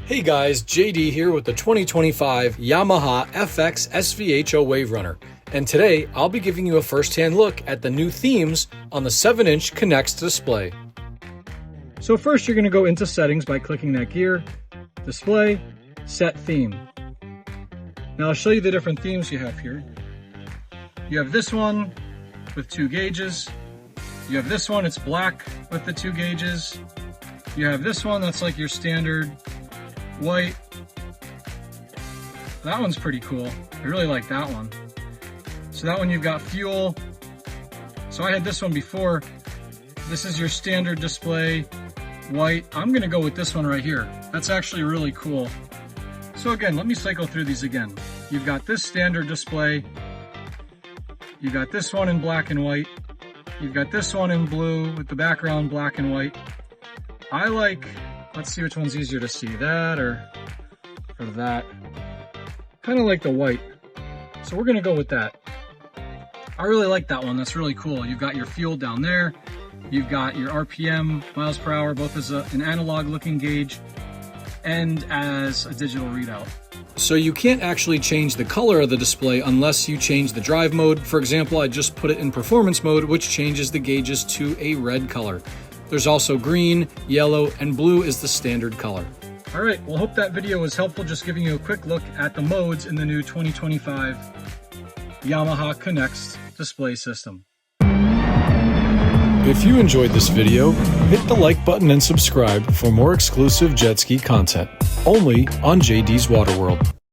Hey guys, JD here with the 2025 Yamaha FX SVHO WaveRunner. And today I'll be giving you a first-hand look at the new themes on the 7-inch Connext display. So first you're going to go into settings by clicking that gear, display, set theme. Now I'll show you the different themes you have here. You have this one with 2 gauges. You have this one, it's black with the 2 gauges. You have this one that's like your standard white. That one's pretty cool. I really like that one. So that one you've got fuel. So I had this one before. This is your standard display, white. I'm gonna go with this one right here. That's actually really cool. So again, let me cycle through these again. You've got this standard display. You've got this one in black and white. You've got this one in blue with the background black and white. I like, let's see which one's easier to see, that or that. Kind of like the white. So we're gonna go with that. I really like that one, that's really cool. You've got your fuel down there. You've got your RPM, miles per hour, both as an analog looking gauge and as a digital readout. So you can't actually change the color of the display unless you change the drive mode. For example, I just put it in performance mode, which changes the gauges to a red color. There's also green, yellow, and blue is the standard color. All right, well, hope that video was helpful, just giving you a quick look at the modes in the new 2025 Yamaha Connext display system. If you enjoyed this video, hit the like button and subscribe for more exclusive jet ski content, only on JD's Water World.